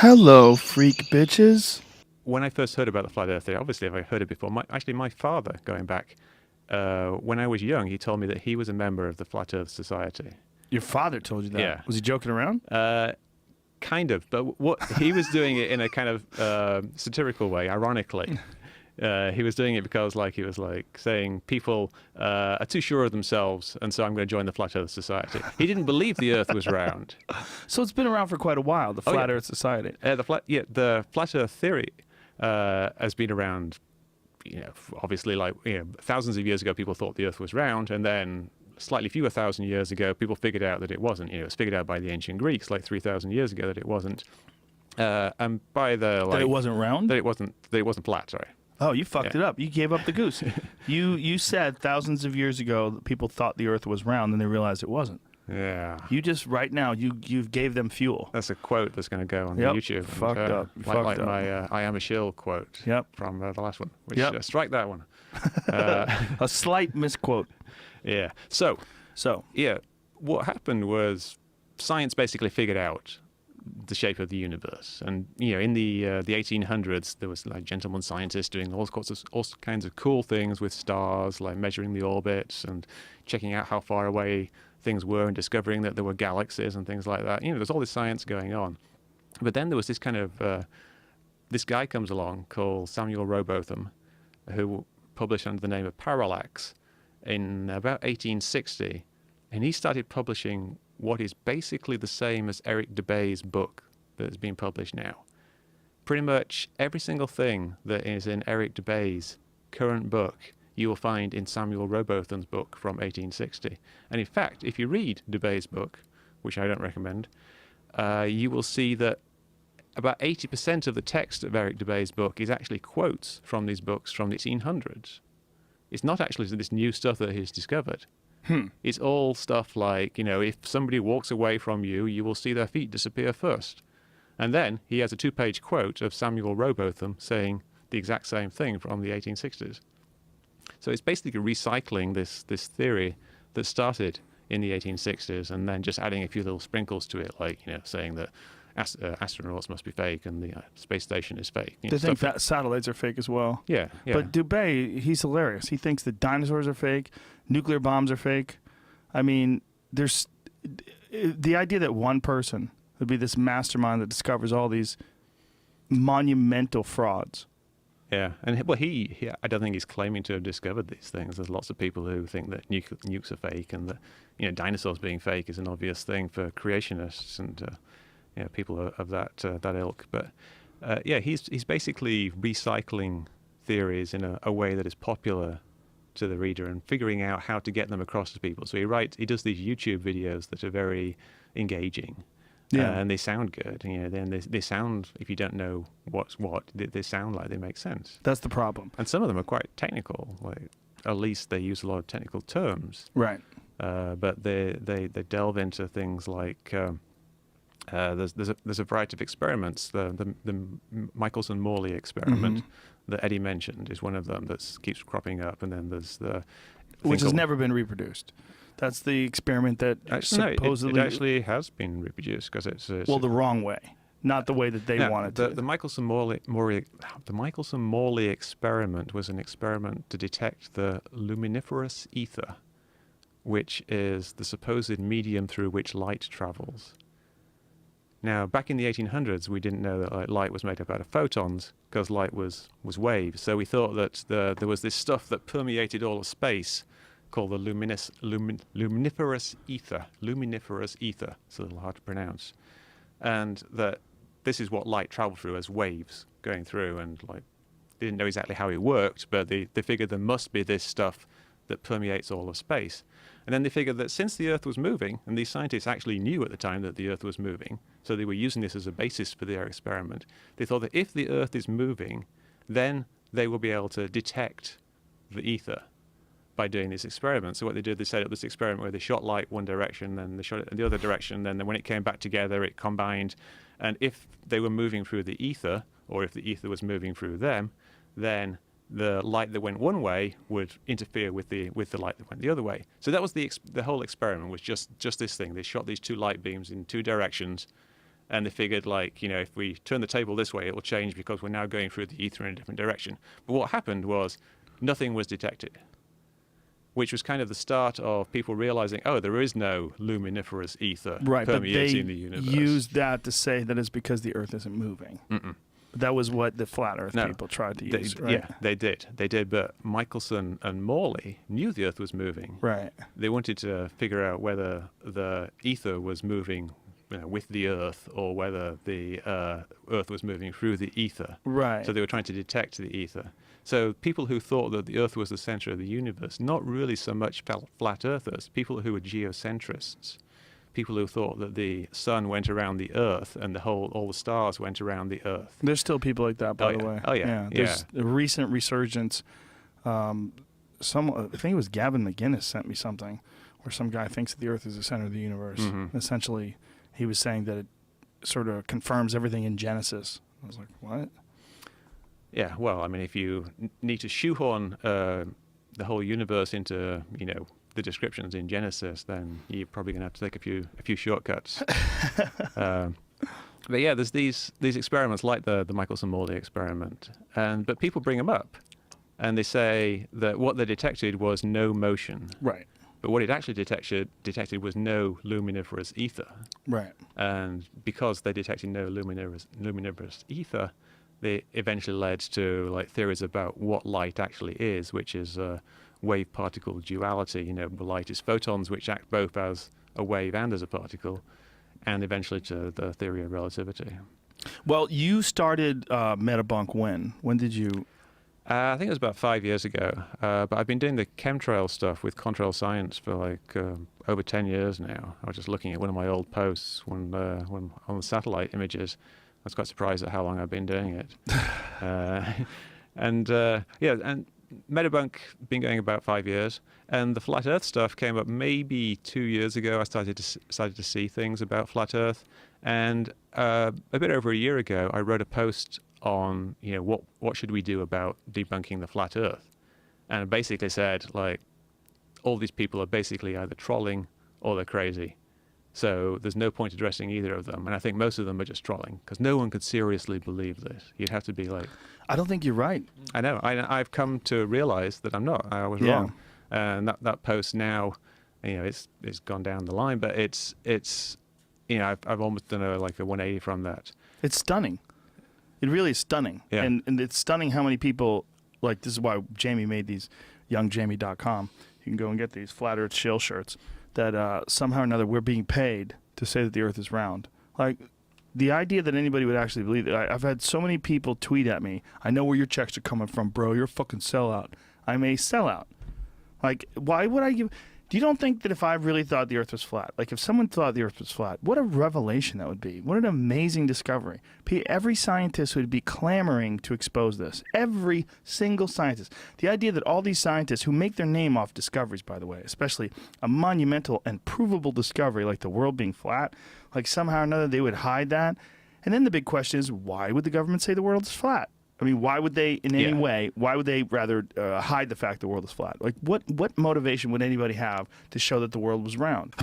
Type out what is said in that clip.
Hello, freak bitches. When I first heard about the flat Earth theory, obviously I've heard it before. My father, going back, when I was young, he told me that he was a member of the Flat Earth Society. Your father told you that. Yeah. Was he joking around? Kind of, but what he was doing it in a kind of satirical way, ironically. He was doing it because, he was saying people are too sure of themselves, and so I'm going to join the Flat Earth Society. He didn't believe the Earth was round. So it's been around for quite a while, the Flat Earth Society. The Flat Earth theory has been around. Obviously, thousands of years ago, people thought the Earth was round, and then slightly fewer thousand years ago, people figured out that it wasn't. It was figured out by the ancient Greeks, 3,000 years ago, that it wasn't. And by the that it wasn't round. That it wasn't flat. Sorry. Oh, you fucked it up. You gave up the goose. You said thousands of years ago that people thought the Earth was round, and they realized it wasn't. Yeah. You just right now you gave them fuel. That's a quote that's going to go on YouTube. Fucked up. Like my "I am a shill" quote. Yep. From the last one. Which strike that one. A slight misquote. Yeah. So yeah, what happened was science basically figured out the shape of the universe, and in the 1800s there was gentlemen scientists doing all kinds of cool things with stars, like measuring the orbits and checking out how far away things were and discovering that there were galaxies and things like that. There's all this science going on, but then there was this kind of this guy comes along called Samuel Rowbotham, who published under the name of Parallax in about 1860, and he started publishing what is basically the same as Eric Dubay's book that has been published now. Pretty much every single thing that is in Eric Dubay's current book, you will find in Samuel Rowbotham's book from 1860. And in fact, if you read Dubay's book, which I don't recommend, you will see that about 80% of the text of Eric Dubay's book is actually quotes from these books from the 1800s. It's not actually this new stuff that he's discovered. It's all stuff like, if somebody walks away from you, you will see their feet disappear first. And then he has a 2-page quote of Samuel Rowbotham saying the exact same thing from the 1860s. So it's basically recycling this theory that started in the 1860s and then just adding a few little sprinkles to it, saying that astronauts must be fake and the space station is fake. They think that satellites are fake as well. Yeah. But Dubay, he's hilarious. He thinks that dinosaurs are fake, nuclear bombs are fake. I mean, there's the idea that one person would be this mastermind that discovers all these monumental frauds. Yeah, and he I don't think he's claiming to have discovered these things. There's lots of people who think that nukes are fake, and that dinosaurs being fake is an obvious thing for creationists and people of that ilk. But he's basically recycling theories in a way that is popular to the reader and figuring out how to get them across to people. So he does these YouTube videos that are very engaging. And they sound good. Then they sound, if you don't know what's what, they sound like they make sense. That's the problem. And some of them are quite technical. At least they use a lot of technical terms. Right. But they delve into things like there's a variety of experiments. The Michelson-Morley Experiment that Eddie mentioned is one of them that keeps cropping up. And then there's which has never been reproduced. That's the experiment that supposedly... No, it actually has been reproduced because it's the wrong way, not the way that they wanted to. The Michelson-Morley experiment was an experiment to detect the luminiferous ether, which is the supposed medium through which light travels. Now, back in the 1800s, we didn't know that light was made up out of photons because light was waves. So we thought that there was this stuff that permeated all of space called the luminiferous ether. Luminiferous ether. It's a little hard to pronounce. And that this is what light traveled through as waves going through. And they didn't know exactly how it worked, but they figured there must be this stuff that permeates all of space. And then they figured that since the Earth was moving, and these scientists actually knew at the time that the Earth was moving, so they were using this as a basis for their experiment, they thought that if the Earth is moving, then they will be able to detect the ether by doing this experiment. So what they did, they set up this experiment where they shot light one direction, then they shot it in the other direction, then when it came back together, it combined. And if they were moving through the ether, or if the ether was moving through them, then the light that went one way would interfere with the light that went the other way. So that was the whole experiment was just this thing. They shot these two light beams in two directions, And they figured, like, if we turn the table this way, it will change because we're now going through the ether in a different direction. But what happened was nothing was detected, which was kind of the start of people realizing, oh, there is no luminiferous ether permeating the universe. But they used that to say that it's because the Earth isn't moving. That was what the flat Earth people tried to use, right? Yeah, they did. But Michelson and Morley knew the Earth was moving. Right. They wanted to figure out whether the ether was moving with the Earth, or whether the Earth was moving through the ether. Right. So they were trying to detect the ether. So people who thought that the Earth was the center of the universe, not really so much flat Earthers, people who were geocentrists, people who thought that the sun went around the Earth and all the stars went around the Earth. There's still people like that, by the way. Oh yeah. There's a recent resurgence. I think it was Gavin McGinnis sent me something where some guy thinks that the Earth is the center of the universe. Essentially, he was saying that it sort of confirms everything in Genesis. I was like, what? Yeah, well, I mean, if you need to shoehorn the whole universe into, the descriptions in Genesis, then you're probably going to have to take a few shortcuts. But yeah, there's these experiments like the Michelson-Morley experiment, but people bring them up, and they say that what they detected was no motion. Right. But what it actually detected was no luminiferous ether. Right. And because they detected no luminiferous ether, they eventually led to like theories about what light actually is, which is wave-particle duality. Light is photons, which act both as a wave and as a particle, and eventually to the theory of relativity. Well, you started Metabunk when? When did you? I think it was about 5 years ago, but I've been doing the chemtrail stuff with Contrail Science for like over 10 years now. I was just looking at one of my old posts when on the satellite images. I was quite surprised at how long I've been doing it. And Metabunk been going about 5 years, and the flat Earth stuff came up maybe 2 years ago. I started to see things about flat Earth, and a bit over a year ago, I wrote a post on what should we do about debunking the flat Earth, and it basically said like all these people are basically either trolling or they're crazy. So there's no point addressing either of them, and I think most of them are just trolling because no one could seriously believe this. You'd have to be like, I don't think you're right. I know. I've come to realize that I'm not. I was wrong, and that post now, it's gone down the line, but it's I've almost done a 180 from that. It's stunning. It really is stunning. Yeah. And it's stunning how many people, like, this is why Jamie made these, youngjamie.com. You can go and get these Flat Earth shill shirts that somehow or another we're being paid to say that the Earth is round. Like, the idea that anybody would actually believe it. I've had so many people tweet at me, I know where your checks are coming from, bro. You're a fucking sellout. I'm a sellout. Like, why would I give... Do you don't think that if I really thought the Earth was flat, like if someone thought the Earth was flat, what a revelation that would be. What an amazing discovery. Every scientist would be clamoring to expose this. Every single scientist. The idea that all these scientists who make their name off discoveries, by the way, especially a monumental and provable discovery like the world being flat, like somehow or another they would hide that. And then the big question is, why would the government say the world is flat? I mean, why would they, in any way, why would they rather hide the fact the world is flat? Like, what motivation would anybody have to show that the world was round?